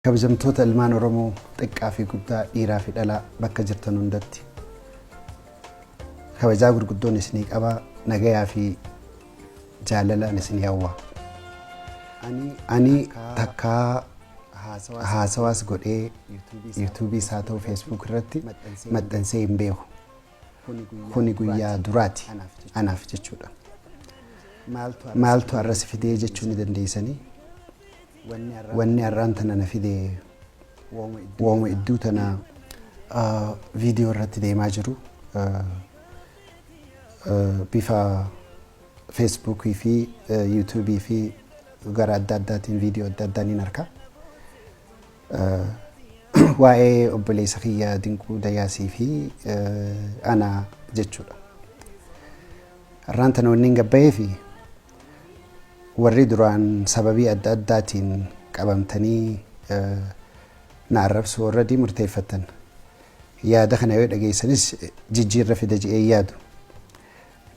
kabajamtoota ilmaan Oromoo xiqqaa fi guddaa dhiiraa fi dhalaa bakka jirtan hundatti kabajaa gurguddoon isinii qabaa nagayaa fi jaalalaan isinii hawwa. Ani takkaa haasawaas godhee YouTube isaa ta'u Facebook irratti maxxansee hin beeku. Kuni guyyaa duraati anaaf jechuudha. Maaltu arras fidee jechuu ni dandeessanii? Wanni har'aan tana na fide wooma idduu tana viidiyoo irratti deemaa jiru bifa Facebook fi YouTube fi gara adda addaatiin viidiyoo adda addaan ni arka. Waa'ee obboleessa kiyya Dinquu Dayaasii fi ana jechuudha. Har'aan tana wanni hin gabbayee fi warri duraan sababii adda addaatiin qabamtanii na arrabsu already murteeffatan. Yaada kana yoo dhageessanis jijjiirra fida jedhee yaadu.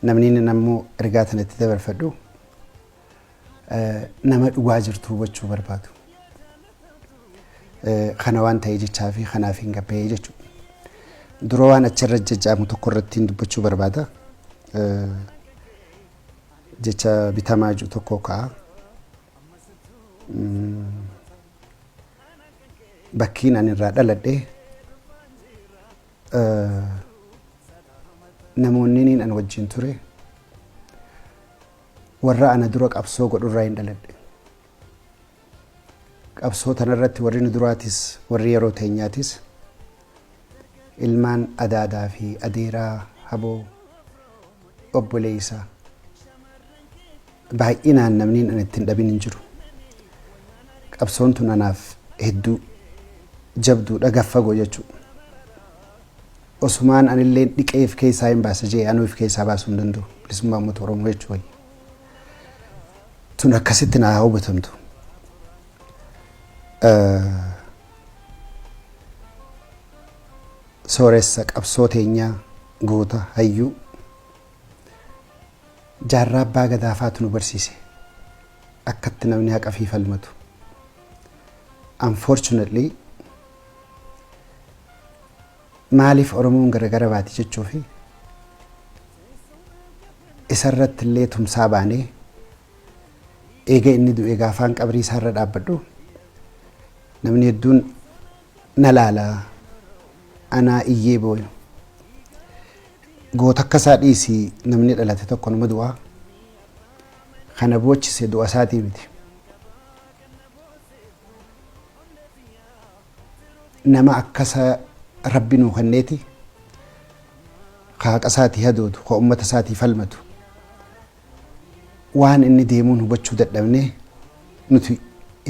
Namni nammoo ergaa tanatti dabarfadhu nama dhugaa jirtu hubachuu barbaadu. Kana waan ta'ee jechaa fi kanaaf hin gabbayee jechuudha. Dura waan achirra jajjaamu tokko irratti dubbachuu barbaada. Jecha bitamaa jiru tokko ka'a. Bakkiin ani irraa dhaladhe namoonni ani wajjin ture warra ana dura qabsoo godhurraa hin dhaladhe. Qabsoo tanarratti warri nu duraatis warri yeroo teenyaatis ilmaan adaadaa fi adeeraa haboo obboleessa baay'inaan namni ani ittiin dhabin hin jiru. Qabsoon tun anaaf hedduu jabduudha gaffagoo jechuudha. Osumaan anillee dhiqeef keessaa hin baasa jee anuuf keessaa baasuu hin danda'u. Bilisummaa uummata Oromoo jechuudha. Tun akkasitti naa hubatamtu. Sooressa qabsoo teenyaa goota hayyuu jaarraa abbaa gadaafaatu nu barsiise akkatti namni haqa fi falmatu. Unfortunately maaliif Oromoon garagara baati jechuu fi isarratti illee tumsaa baanee eega inni du'e gaafaan qabrii isaarra dhaabbadhu namni hedduun na laalaa anaa iyyee booyu. Goota akkasaa dhiisii namni dhalate tokko nama du'aa kana boochise du'a isaatii miti. Nama akkasa rabbi nuu kenneeti haaqa isaatii hadoodu ka ummata isaatii falmatu waan inni deemuun hubachuu dadhabnee nuti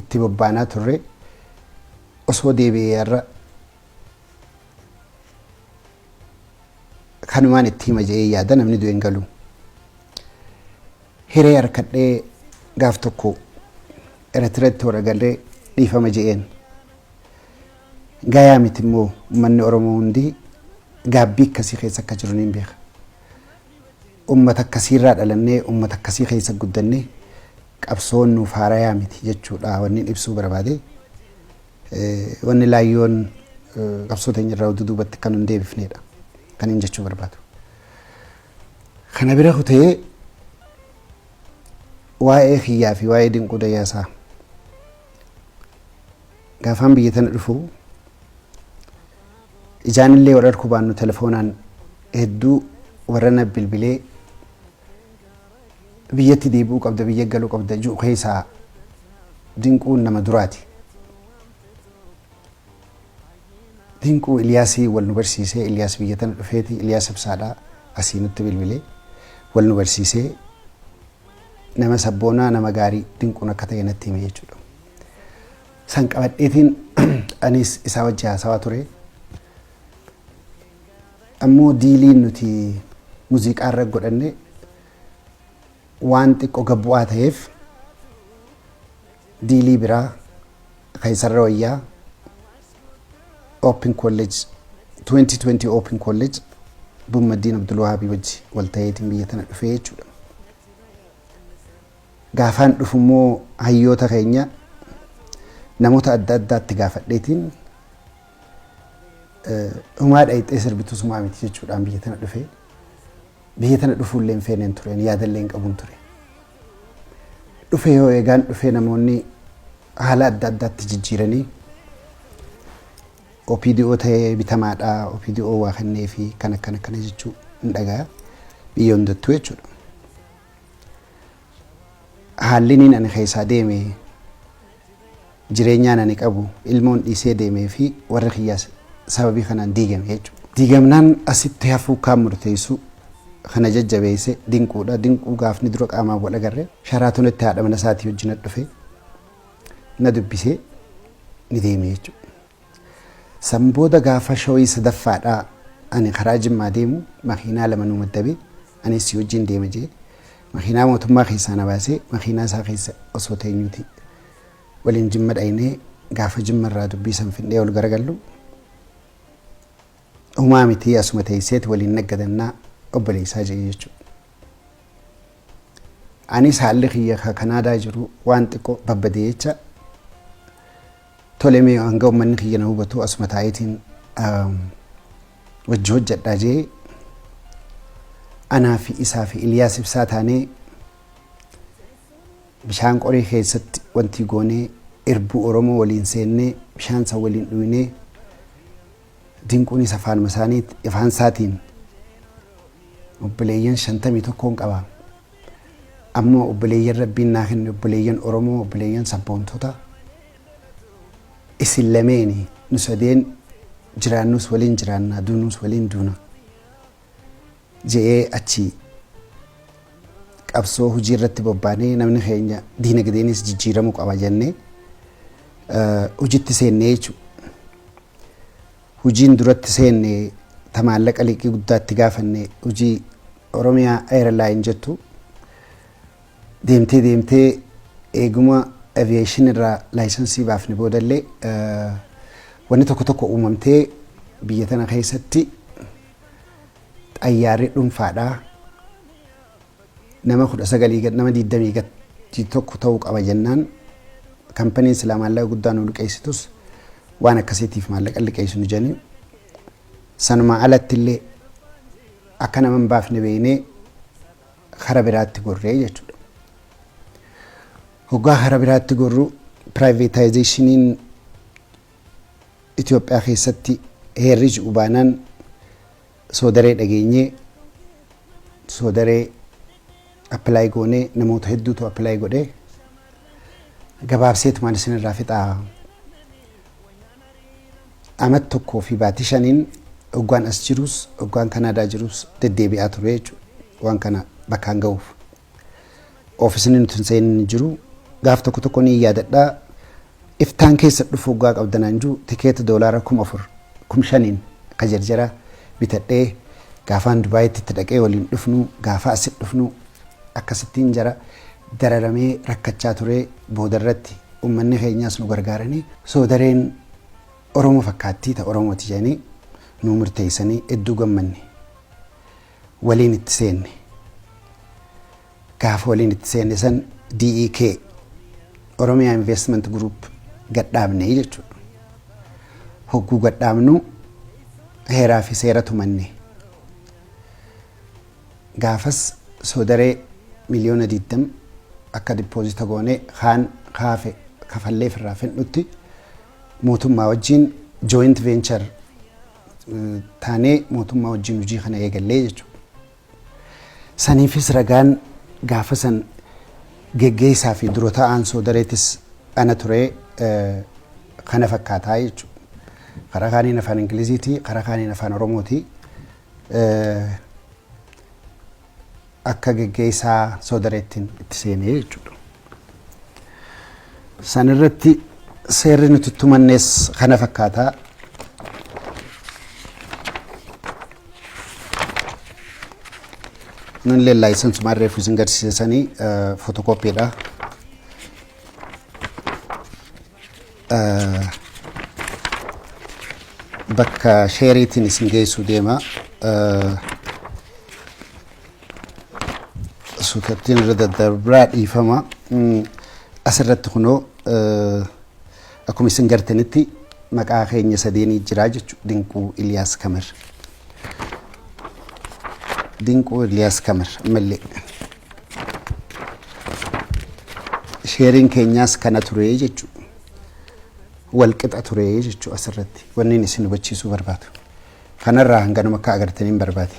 itti bobbaanaa turre osoo deebi'ee irra kanumaan itti hima jedhee yaada namni du'e hin galu. Hiree harkadhee gaaf tokko Eritreetti waragallee dhiifama jedheen. Gayaa miti immoo uummanni Oromoo hundi gaabbii akkasii keessa akka jiru niin beeka. Uummata akkasiirraa dhalannee uummata akkasii keessa guddannee qabsoon nuuf haarayaa miti jechuudha wanni ibsuu barbaade. Wanni laayyoon qabsoo teenya irraa duubatti kan hin deebifnedha. Kan hin jechuu barbaadu. Kana bira kutee waa'ee kiyyaa fi waa'ee Dinquu Dayaasaa gaafaan biyya tana dhufu ijaanillee warra harkuu baannu telefoonaan hedduu warra na bilbilee biyyatti deebi'uu qabda biyya galuu qabda jiru keessaa Dinquun nama duraati. Dinquu Iliyaasii wal nu barsiisee Iliyaas biyya tana dhufeeti Iliyaas ibsaadhaa asii nutti bilbilee wal nu barsiisee nama sabboonaa nama gaarii Dinquun akka ta'e natti hime jechuudha. San qabadheetiin anis isaa wajji haasawaa ture. Ammoo diiliin nuti muuziqaa irra godhanne waan xiqqoo gabbu'aa ta'eef diilii biraa kaysarra wayyaa Open College 2020 Open College Bummaddiin Abdulwahaabii wajji wal ta'eetiin biyya tana dhufee jechuudha. Gaafaan dhufummoo hayyoota keenya namoota adda addaatti gaafadheetiin umaadha itti sirbitus maamiti jechuudhaan biyya tana dhufee biyya tana dhufuullee hin feeneen tureen yaadallee hin qabuun ture. Dhufee yoo eegaan dhufee namoonni haala adda addaatti jijjiiranii OPDO ta'ee bitamaadha OPDO waa kennee fi kana jechuu hin dhagaa biyya hundattuu jechuudha. Haalli niin ani keessaa deeme jireenyaan ani qabu ilmoon dhiisee deemee fi warra kiyyaas sababii kanaan diigame jechuudha. Diigamnaan asitti hafuu kaan murteessu kana jajjabeesse dinquudha. Dinquu gaafni dura qaamaan wal agarre Sharaatonitti haadha mana isaatii wajjin dhufe na dubbisee ni deeme jechuudha. San booda gaafa shawii sadaffaadhaa ani karaa Jimmaa deemu makiinaa lama nu maddabe anis si wajjin deema jee makiinaa mootummaa keessaa na baasee makiinaa isaa keessa osoo teenyuuti waliin Jimma dhaynee gaafa Jimma irraa dubbii san findee ol garagallu humaa miti asuma teesseeti waliin naggadannaa obboleessaa jee jechuudha. Anis haalli kiyya Kanaadaa jiru waan xiqqoo babbadee jecha tole mee hanga uummanni kiyya na hubatu asuma taa'itiin wajji hojjedhaa jee anaa fi isaa fi Iliyaas ibsaa taanee bishaan qorii keessatti wanti goonee irbuu Oromoo waliin seennee bishaan san waliin dhuunee dinquunis afaan isaatiin obboleeyyan 51 qaba. Ammoo obboleeyyan Rabbiin naa kenne obboleeyyan Oromoo obboleeyyan sabboontota isin lameeni nu sadeen jiraannus waliin jiraannaa duunus waliin duuna jee achi qabsoo hojii irratti bobbaanee namni keenya diinagdeenis jijjiiramuu qaba jennee hojiitti seennee jechuudha. Hojiin duratti seennee tamaallaqa liqii guddaatti gaafannee hojii Oromiyaa Airline jettu deemtee eeguma aviation irraa laayisensii baafne boodallee wanni tokko uumamtee biyya tana keessatti xayyaarri dhuunfaadhaa nama 19 gad nama 20 gad tokko ta'uu qaba jennaan kaampaniin silaa maallaqa guddaa nu liqeessitus waan akkasiitiif maallaqa liqeessu nu jenni sanuma alatti illee akka nama hin baafne beeknee kara biraatti gorree jechuudha. Hoggaa kara biraatti gorru privatizationiin Itoophiyaa keessatti heerri jiru baanaan soodaree dhageenyee soodaree appilaayi goonee namoota hedduutu appilaayi godhee gabaabseetu maal isin irraa fixaa amat tokkoo fi baatii shaniin hoggaan as jirus hoggaan Kanaadaa jirus deddeebi'aa ture jechuudha. Waan kana bakkaan ga'uuf oofisni nuti hin seenin jiru gaaf tokko ni yaadadhaa iftaan keessa dhufu hoggaa qabdanaan jiru tikeeta $4,000 5,000 akka jarjara bitadhee gaafaan Dubaayitti itti dhaqee waliin dhufnu gaafa asitti dhufnu akkasittiin jara dararamee rakkachaa ture boodarratti uummanni keenyaas nu gargaaranii soodareen Oromoo fakkaattii ta Oromooti jedhanii nu murteessanii hedduu gammanne waliin itti seenne gaafa waliin itti seenne san DEK Oromiyaa Investment Group gadhaabne jechuudha. Hogguu gadhaabnu heeraa fi seera tumanne gaafas soodaree miliyoona 20 akka dipoozita goonee kaan kaafe kafallee firraa fedhutti mootummaa wajjin joint venture taanee mootummaa wajjin hojii kana eegallee jechuudha. Saniifis ragaan gaafa san geggeessaa fi dura ta'aan soodareetis ana ture kana fakkaataa jechuudha. Karaa kaaniin afaan Ingiliziiti, karaa kaaniin afaan Oromooti. Akka geggeessaa soodareettiin itti seenee jechuudha. San irratti seerri nuti tumannes kana fakkaataa. Nan le license marree fuusin garsiisanii fotokopiidha. Bakka sheeriitiin isin geessuu deema. Suutattiin irra daddarbaa dhiifama. Asirratti kunoo akkuma isin gartanitti maqaa keenya sadeeni jira jechuudha. Dinquu Iliyaas Kemer. Dinquu Iliyaas Kemer malee. Sheeriin keenyaas kana ture jechuudha. Walqixa ture jechuudha asirratti. Wanni isin hubachiisuu barbaadu. Kanarraa hanganuma akka agartaniin barbaade.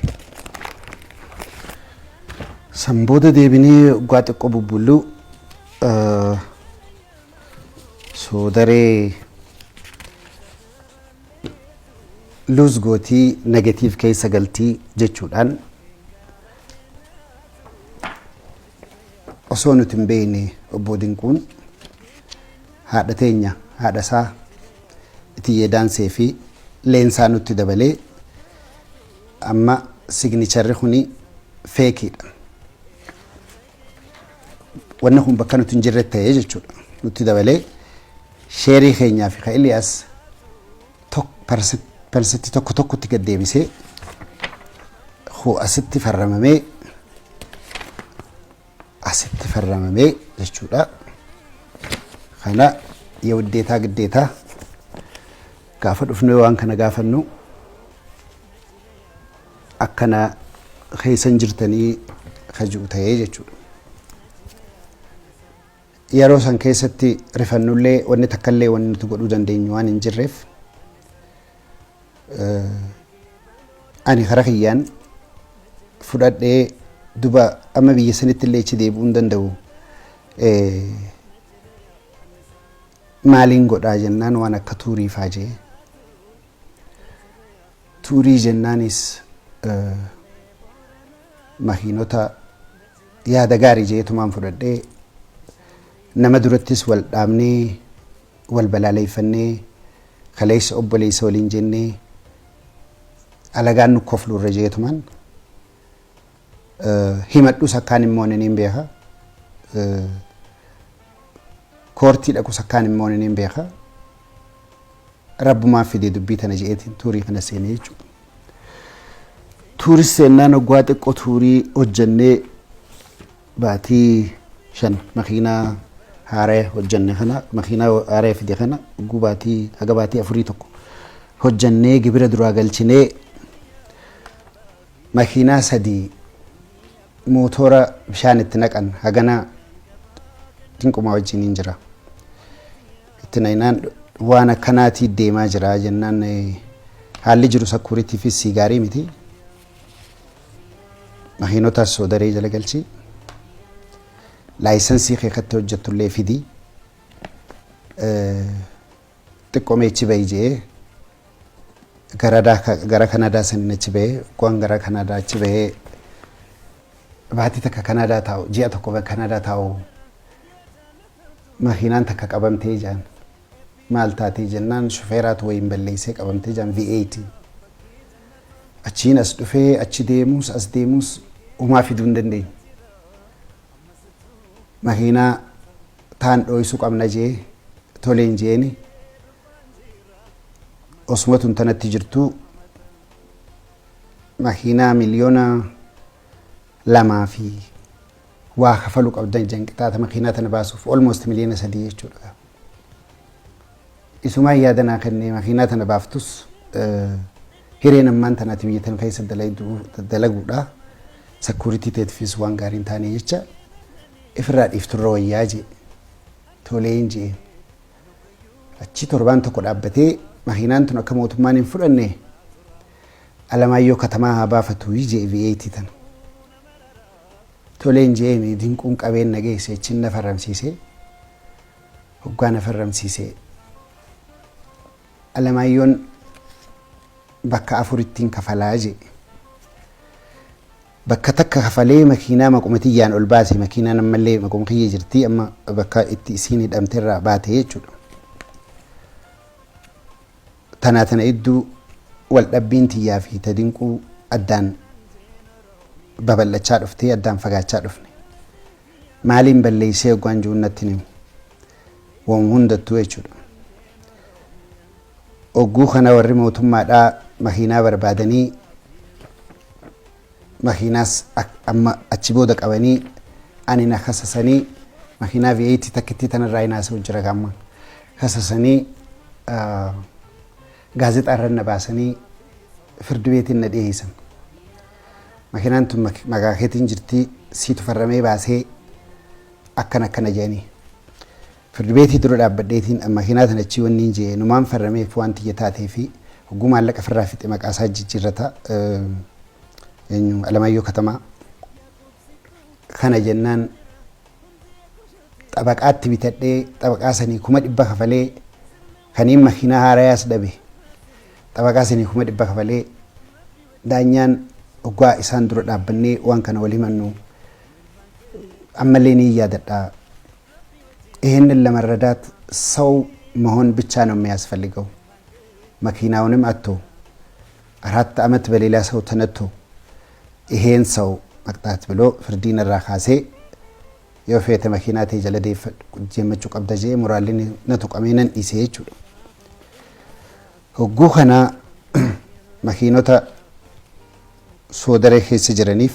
Sambooda deebinee waggaa xiqqoo bubbulluu soodaree luus gootii negatiif keessa galtii jechuudhaan osoo nuti hin beekne obbo Dinquun haadha teenya haadha isaa Itiyyee Daansee fi leensaa nutti dabalee amma signicharri kuni feekiidha. Wanna kun bakka nuti hin jirre ta'ee jechuudha. Nutti dabalee sheerii keenyaa fi Iliyaas parsantii tokkotti gad deebisee asitti farramamee jechuudha. Kana የውዴታ ግዴታ gaafa dhufnee waan kana gaafannu akkana keessan jirtanii kajuu ta'ee jechuudha. Yeroo san keessatti rifannullee wanni takkallee wanni nuti godhuu dandeenyu waan hin jirreef ani karaa kiyyaan fudhadhee duba amma biyya sanitti illee ichi deebi'uu hin danda'u. Maaliin godhaa jennaan waan akka tuurii faajee. Tuurii jennaanis makiinota yaada gaarii jeetumaan fudhadhee nama durattis wal dhaabnee wal balaaleeffannee kaleessa obboleessa waliin jennee alagaan nu koflu irra jeetumaan himadhus akkaan immoo naniin beeka. Koortii dhaqus akkaan immoo naniin beeka. Rabbumaa fidee dubbii tana jeetiin tuurii kana seenee jechuudha. Tuurii seennaan waggaa xiqqoo tuurii hojjannee baatii 5 makiinaa haaree hojjanne kana makiinaa haaree fide kana baatii haga baatii 4 tokko hojjannee gibira duraa galchinee makiinaa 3 mootora bishaan itti naqan hagana Dinqumaa wajjin jira. Itti naynaan waan akkanaati deemaa jira jennaan haalli jiru sakuriitii fi sigaarii miti. Makiinota soodaree jala galchi. Laayisensii keekatti hojjettullee fidi. Xiqqoo meechi bahi jee gara Kanaadaa saniin achi bahee waan gara Kanaadaa achi bahee baatii takka Kanaadaa taa'u ji'a tokko Kanaadaa taa'u makiinaan takka qabamtee jaan maal taatee jennaan shufeeraatu wayiin balleessee qabamtee jaan V8 achiin as dhufee achi deemus as deemus umaa fiduu hin dandeenye. Makiinaa taan dhooyisuu qabna jee toleen jeeni osuma tun tanatti jirtu makiinaa miliyoona 2 fi waa kafalu qabdan janqitaata makiinaa tana baasuuf almost miliyoona 3 jechuudha. Isumaa yaadanaa kennee makiinaa tana baaftus hireen ammaan tanaati biyya tana keessa dalaguudha. Security teetiifis waan gaariin taane jecha ifirraa dhiifturra wayyaa jee toleen jee achi torbaan tokko dhaabbatee makiinaan tun akka mootummaan hin fudhanne Alamaayyoo katamaa haa baafatu jee V8 tana. Toleen jeemi Dinquun qabeen nageesse achiin na farramsiisee hoggaa na farramsiisee Alamaayyoon bakka 4 ittiin kafalaa jee bakka takka kafalee makiinaa maqumatiyyaan ol baase makiinaan ammallee maquma kiyya jirti amma bakka itti isiin hidhamteerraa baate jechuudha. Tana idduu wal dhabbiin tiyyaa fi ta Dinquu addaan babal'achaa dhuftee addaan fagaachaa dhufne. Maaliin balleessee hoggaan jiruun natti himu waan hundattuu jechuudha. Ogguu kana warri mootummaadhaa makiinaa barbaadanii makiinaas amma achi booda qabanii ani na kasasanii makiinaa V8 takkitti tanarraa hinaasuu jira gamma. kasasanii gaazexaa irra na baasanii firdi beetiin na dhiyeessan. Makiinaan tun maqaa keetiin jirti siitu farramee baasee akkana jedhanii. Firdi beetii dura dhaabbadheetiin makiinaa tana achii wanni hin jee numaan farrameef waan xiyya taatee fi hogguu maallaqa firraa fixe maqaa isaa jijjiirrata Alamaayyoo Katamaa. Kana jennaan xabaqaatti bitadhee xabaqaa sanii 100 kafalee kaniin makiinaa haarayaas dhabe xabaqaa sanii 100 kafalee daanyaan oggaa isaan dura dhaabbannee waan kana wal himannu ammallee ni yaadadha. ይህንን ለመረዳት ሰው መሆን ብቻ ነው የሚያስፈልገው። መኪናውንም አጥቶ 4 ዓመት በሌላ ሰው ተነቶ ይሄን ሰው መቅጣት ብሎ ፍርዲን ራካሴ የፈተ መኪናቴ ጀለዴ ጀመቹ ቀብደጄ ሞራልን ነተቀሜነን ኢሴቹ ህጉ ከና መኪኖታ ሶደሬ ኬስ ጅረኒፍ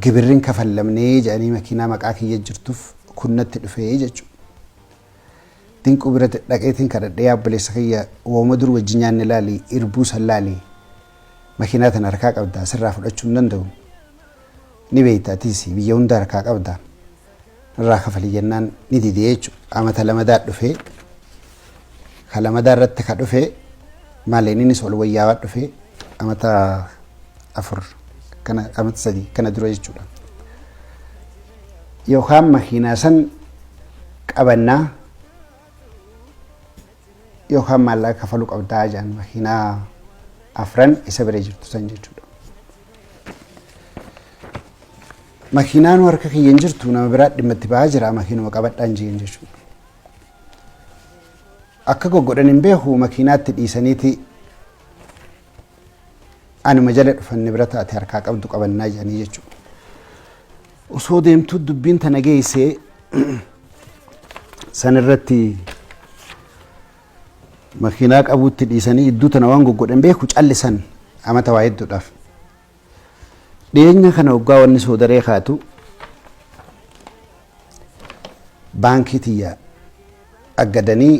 ግብርን ከፈለምኔ ጃኒ መኪና መቃክ ይጅርቱፍ ኩነት ድፈ ይጀቹ ድንቁ ብረት ዳቄቲን ከረደ ያብለስ ከያ ወመድር ወጅኛን ላሊ ኢርቡ ሰላሊ መኪና ተነርካ ቀብዳ ስራ ፍለቹ እንደው ኒቤታቲሲ ቢየውን ዳርካ ቀብዳ ራከ ፈልየናን ኒዲዲየቹ አመተ ለመዳ ድፈ ከለመዳ ረት ከድፈ ማለኒኒ ሶል ወያዋ ድፈ አመታ አፍር ከነ አመት ሰዲ ከነ ድሮ ይቹላ يوخام مخينا سن قبنا يوخام مالا كفلو قبدا جان مخينا افرن اسبري جرتو سنجچو مخينان وركك ينجرتو نمبرات دمت باجرا مخينو قبدان جينجچو akka gogodhanin beeku makiinaatti dhiisaniiti anuma jala dhufanne bira taate harkaa qabdu qabannaa jedhanii jechuudha. Osoo deemtuu dubbiin tana geessee sanirratti makiinaa qabuutti dhiisanii iddoo tana waan gogodhan beeku callisan amata waa hedduudhaaf. Dhiyeenya kana waggaa wanni soodaree kaatu baankii tiyya aggadanii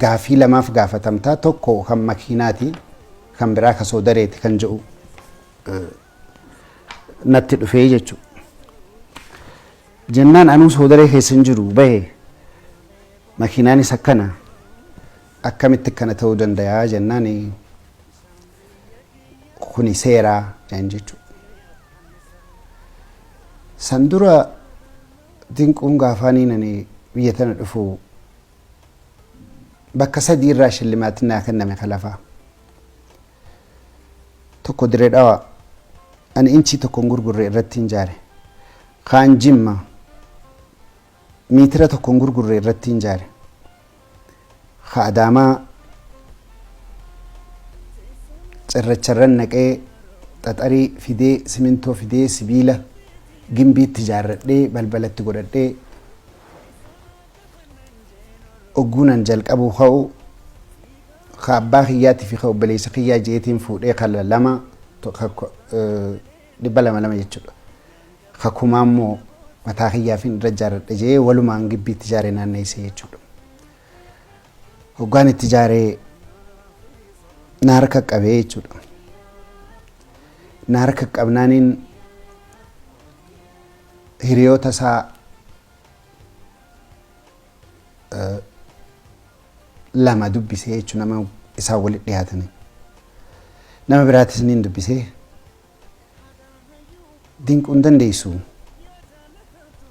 gaafii lamaaf gaafatamtaa tokko kan makiinaati kan biraa ka soodareeti kan jedhu natti dhufee jechuudha. Jennaan anuu soodaree keessa hin jiru bahe makiinaanis akkana akkamitti kana ta'uu danda'a jennaan kuni seeraa jaan jechuudha. San dura dinquun gaafaaniin ani biyya tana dhufu bakka sadii irraa shillimaatiin naa kenname kalafaa. Tokko diree dhawaa ani inchi tokkon gurgurre irratti hin jaare. Kaan Jimma miitira tokkon gurgurre irratti hin jaare. Ka Adaamaa cirracharran naqee xaxarii fidee simintoo fidee sibiila gimbiitti jaarradhee balbalatti godhadhee ogunan jalqabu ka'u ka abbaa kiyyaatti fi ka obboleessa kiyyaa jeetiin fuudhee kala lama dhibba lama jechuudha. Ka kumaa immoo mataa kiyyaa fi irra jaarradhe jee walumaan gibbiitti jaaree naanneessee jechuudha. Hoggaan itti jaaree na harka qabee jechuudha. Na harka qabnaaniin hiriyoota isaa lama dubbisee jechuun nama isaa walitti dhiyaatanii nama biraatis niin dubbisee dinquun dandeessu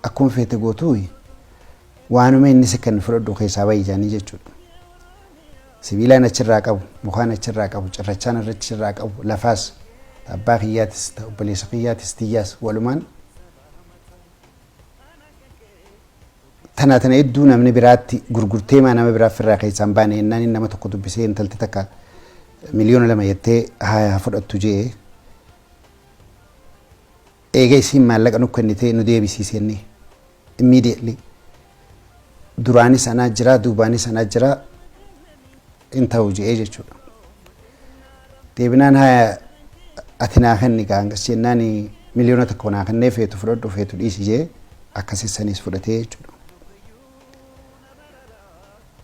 akkuma feete gootuu waanuma inni si kan fudhadhu keessaa baay'isanii jechuudha. Sibiilaan achirraa qabu, mukaan achirraa qabu, cirrachaan achirraa qabu, lafaas abbaa kiyyaatis obboleessa kiyyaatis tiyyaas walumaan tana hedduu namni biraatti gurgurtee maa nama biraaf irraa keessaan baane ennaan nama tokko dubbisee intalti takka miliyoona 2 jettee haa fudhattu jee eega isiin maallaqa nu kennitee nu deebisiisenne immediately duraanis anaa jira duubaanis anaa jira in ta'u jee jechuudha. Deebinaan haa ati naa kenni gaangas jennaan miliyoona tokko naa kennee feetu fudhadhu feetu dhiisi jee akkasisaniis fudhatee jechuudha.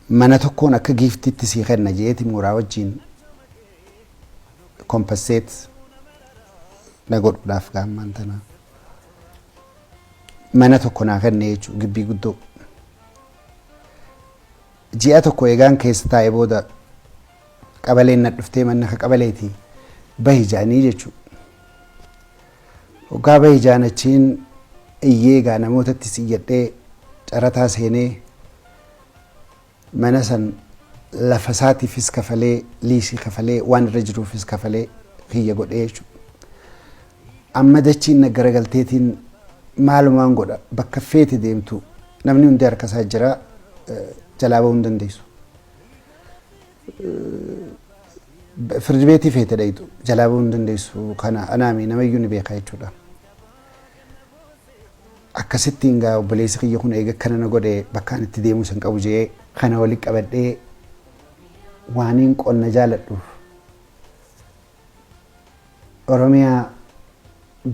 mana tokkoon akka giiftitti sii kenna jeeti mooraa wajjin kompasseet na godhuudhaaf gaammaan tana mana tokko naa kenne jechuudha gibbii guddoo ji'a tokko eegaan keessa taa'ee booda qabaleen na dhuftee manna ka qabaleeti bahi jaanii jechuudha hoggaa bahi jaanachiin iyyee gaa namootatti siyyadhee carataa seenee mana san lafa isaatiifis kafalee liisii kafalee waan irra jiruufis kafalee kiyya godhee jechuudha. Amma dachiin na garagalteetiin maalumaan godha bakka feete deemtu namni hundi harka isaa jira jalaa bahuu hin dandeessu. Firdi beetii feete dhayitu jalaa bahuu hin dandeessu kana anaami namayyuu ni beekaa jechuudha. Akkasittiin gaa obboleessi kiyya kun eega kana na godhe bakkaan itti deemuu san qabu jee kana walitti qabadhee waaniin qonna jaaladhuuf Oromiyaa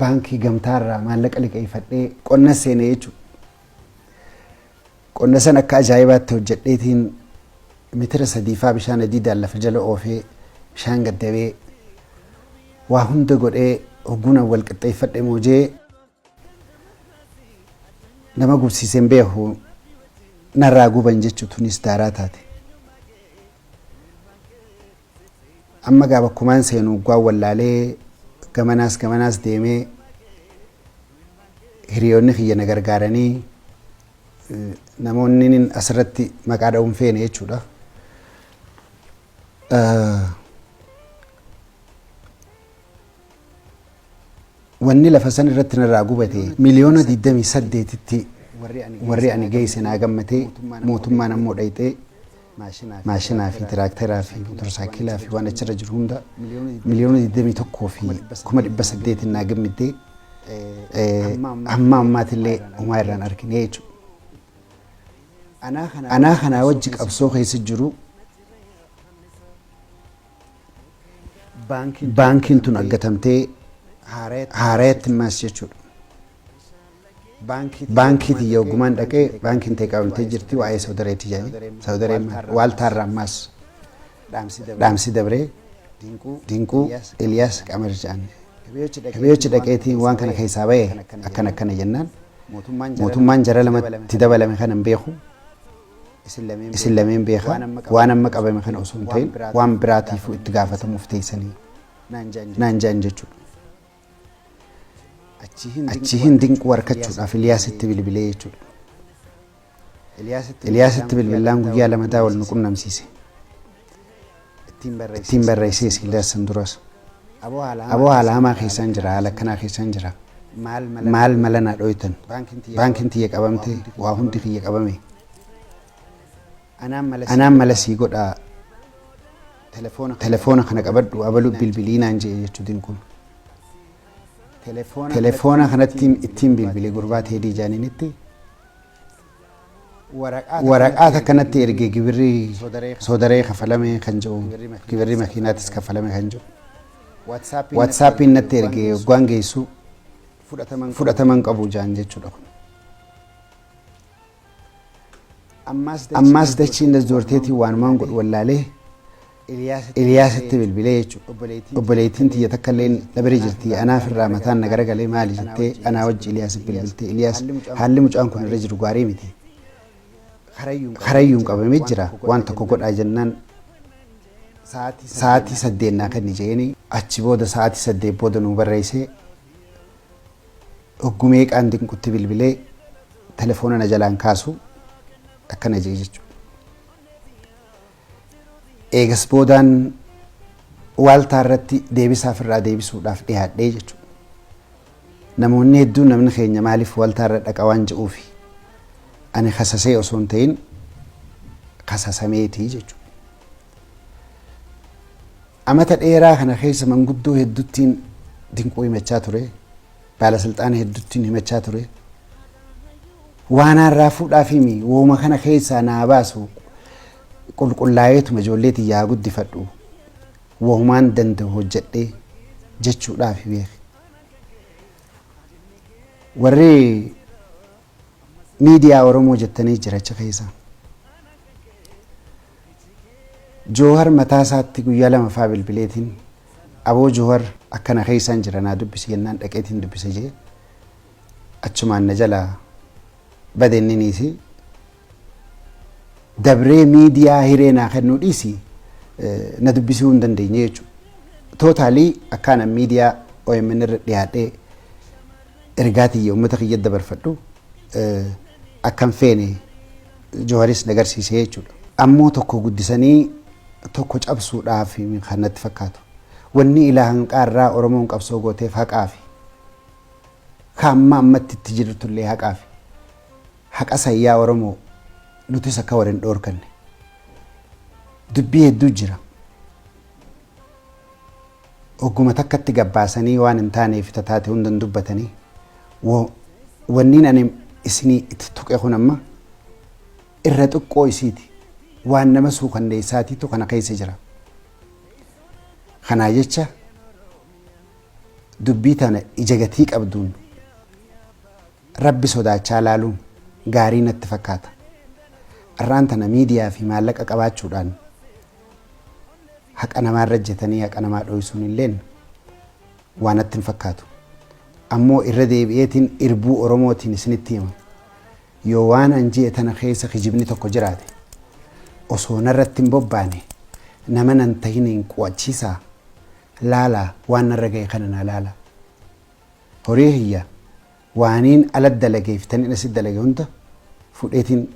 baankii gamtaarraa maallaqa liqeeffadhee qonna seenee jechuudha. Qonna san akka ajaa'ibaatti hojjedheetiin meetira 3 bishaan adiidaan lafa jala oofee bishaan gaddabee waa hunda godhee hogguna wal qixxeeffadhe moojee nama gubsiiseen beeku narraa guban jechuun tunis daaraa taate. Amma gaa bakkumaan seenu gwaa wallaalee gamanaas deemee hiriyoonni kiyya na gargaaranii namoonni asirratti maqaa dha'uun feene jechuudha. Wanni lafa san irratti narraa gubate miliyoona 28tti warri ani geesse naa gammatee mootummaan ammoo dhayxee maashinaa fi tiraaktaraa fi motorsaayikilaa fi waan achirra jiru hunda miliyoona 21 fi 800 naa gammattee amma ammaatillee homaa irraan argine jechuudha. Anaa kanaa wajji qabsoo keessa jiru baankiin tun aggatamtee haareetti maas jechuudha. Baankii tiyya ogumaan dhaqee baankiin ta'e qabamtee jirti waa'ee Sawudareetti jedhanii Sawudareen waaltaarraa maas dhaamsi dabree Dinquu Eliyaas Kemer jedhan. Kabiyochi dhaqeetiin waan kana keessaa ba'e akkana jennaan mootummaan jara lamatti dabalame kana hin beeku isin lameen beeka waan amma qabame kana osoo hin ta'in waan biraatiifuu itti gaafatamuuf teessanii naan jaan jechuudha. Achi hin dinquu harkachuudhaaf Eliyaasitti bilbilee jechuudha. Eliyaasitti bilbilaan guyyaa lamataa wal nu qunnamsiise. Ittiin barreessees Eliyaas san duras. Aboo haala hamaa keessaan jira haala akkanaa keessaan jira. Maal mala naa dhoytan baankiin tiyya qabamte waa hundi kiyya qabame. Anaan mala sii godhaa telefoona kana qabadhu abaluu bilbilii naan jedhe jechuu dinquun. Telefoona kanatti ittiin bilbilee gurbaa Teedii Jaaniinitti waraqaata kanatti ergee gibirri soodaree kafalame kan jiru gibirri makiinaatis kafalame kan jiru waatsaappiin natti ergee waggaan geessu fudhataman qabu jaan jechuudha kun. Ammaas dachiin dasdoorteetii waanumaan godhu wallaalee Eliyaasitti bilbilee jechuudha. Obboleettiin tiyya takka illee na bira jirti anaaf irraa mataan na garagalee maali jettee anaa wajji Eliyaasitti bilbiltee Eliyaas haalli mucaan kun irra jiru gaarii miti. Karayyuun qabamee jira waan tokko godhaa jennaan sa'aatii 8 naa kenni jeeni achi booda sa'aatii 8 booda nu barreessee hoggumee qaan dinqutti bilbilee telefoona na jalaan kaasu akkana jee jechuudha. Eegas boodaan waaltaa irratti deebisaaf irraa deebisuudhaaf dhiyaadhee jechuudha. Namoonni hedduun namni keenya maaliif waaltaa irra dhaqa waan jedhuufi ani kasasee osoo hin ta'in kasasameetii jechuudha. Amata dheeraa kana keessa manguddoo hedduttiin dinquu himachaa ture. Baalasilxaana hedduttiin himachaa ture. Waan harraa fuudhaaf himi wooma kana keessaa naa baasu qulqullaa'eetuma ijoolleetii yaa guddifadhu woomaan danda'u hojjedhee jechuudhaaf beeke. Warri miidiyaa Oromoo jettanii jiracha keessa Joohar mataa isaatti guyyaa lama faa bilbileetiin aboo Joohar akkana keessaan jira naa dubbisi jennaan dhaqeetiin dubbise jee achumaan na jala badeenniiniisi dabree miidiyaa hiree naa kennuu dhiisi na dubbisuu hin dandeenye jechuudha. Tootaalii akkana miidiyaa OMN irra dhiyaadhee ergaatii uummata kiyya dabarfadhu akkam feene Jooharis nagarsiisee jechuudha. Ammoo tokko guddisanii tokko cabsuudhaaf kan natti fakkaatu. Wanni ilaahan qaarraa Oromoon qabsoo gooteef haqaafi. Kaamma ammatti itti jirtullee haqaafi. Haqa sayyaa Oromoo nutis akka warreen dhoorkanne. Dubbii hedduu jira. Ogguma takkatti gabbaasanii waan hin taaneef tataate hundan dubbatanii wanniin ani isinii itti tuqe kun amma irra xiqqoo isiiti. Waan nama suukanneessaatiitu kana keessa jira. Kanaa jecha dubbii tana ija gatii qabduun rabbi sodaachaa laaluun gaarii natti fakkaata. Irraan tana miidiyaa fi maallaqa qabaachuudhaan haqa namaa rajjetanii haqa namaa dho'isuun illeen waan natti hin fakkaatu. Ammoo irra deebi'eetiin irbuu Oromootiin isinitti hima. Yoo waan anjii tana keessa kijibni tokko jiraate osoo narratti hin bobbaane nama nan tahin hin quwachiisaa laala waan narra ga'e kana na laala. Horii hiyya waaniin ala dalageeftan asit dalage hunda fudheetiin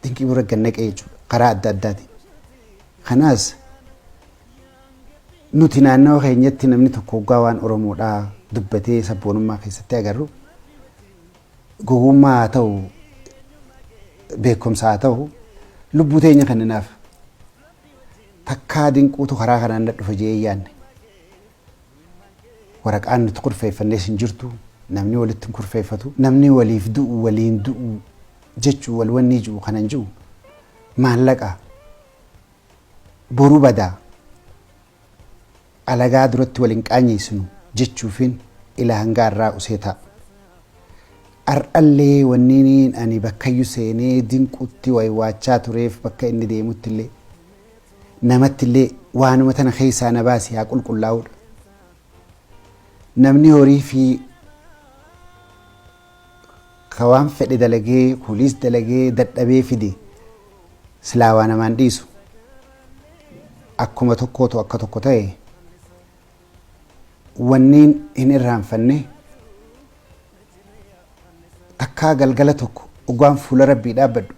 dinqii bira gannaqee jechuudha karaa adda addaatiin. Kanaas nuti naannoo keenyatti namni tokko hoggaa waan Oromoodhaa dubbatee sabboonummaa keessatti agarru gogummaa haa ta'u beekumsa haa ta'u lubbuu teenya kanninaaf takkaa dinquutu karaa kanaan dhufa jee yaanne waraqaan nuti kurfeeffannees hin jirtu namni walitti hin kurfeeffatu namni waliif du'u waliin du'u jechuu wal wanni jiru kanan jiru maallaqa boruu badaa alagaa duratti waliin qaanyeessinu jechuufin ilaa hangaarraa useetaa. Ar'allee wanniin ani bakkayyuu seenee dinquutti waywaachaa tureef bakka inni deemutti illee namatti illee waanuma tana keessaa na baasii haa qulqullaa'uudha. Namni horii fi kawaan fedhe dalagee kuliis dalagee dadhabee fide silaa waa namaan dhiisu akkuma tokkootu akka tokko ta'e wanniin hin irraanfanne takkaa galgala tokko ugaan fuula rabbii dhaabbadhu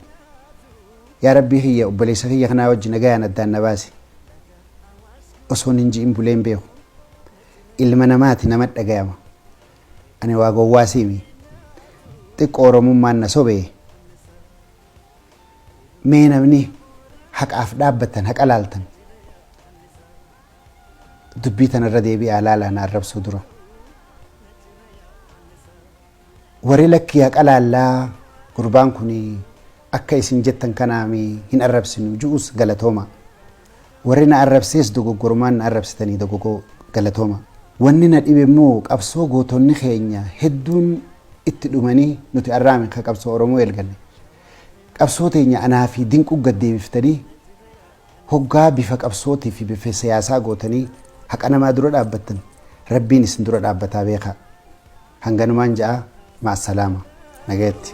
yaa rabbii hiyya obboleessa kiyya kanaa wajji nagayaan addaan na baasi osoon hin ji'in buleen beeku ilma namaati nama dhagayama ani waa gowwaasiimi xiqqoo Oromummaan na sobee mee namni haqaaf dhaabbatan haqa laaltan dubbii tanarra deebi'aa laalaa na arrabsuu dura. Warri lakkii haqa laallaa gurbaan kun akka isin jettan kanaami hin arrabsinu ju'us galatooma. Warri na arrabsees dogoggormaan na arrabsitanii dogoggoo galatooma. Wanni na dhibe immoo qabsoo gootonni keenya hedduun itti dhumanii nuti arraame ka qabsoo Oromoo eegalle. Qabsoo teenya anaa fi dinquu gaddeebiftanii hoggaa bifa qabsootii fi bifa siyaasaa gootanii haqa namaa dura dhaabbattan rabbiin isin dura dhaabbataa beekaa. Hanganumaan ja'a مع السلامة نجاتي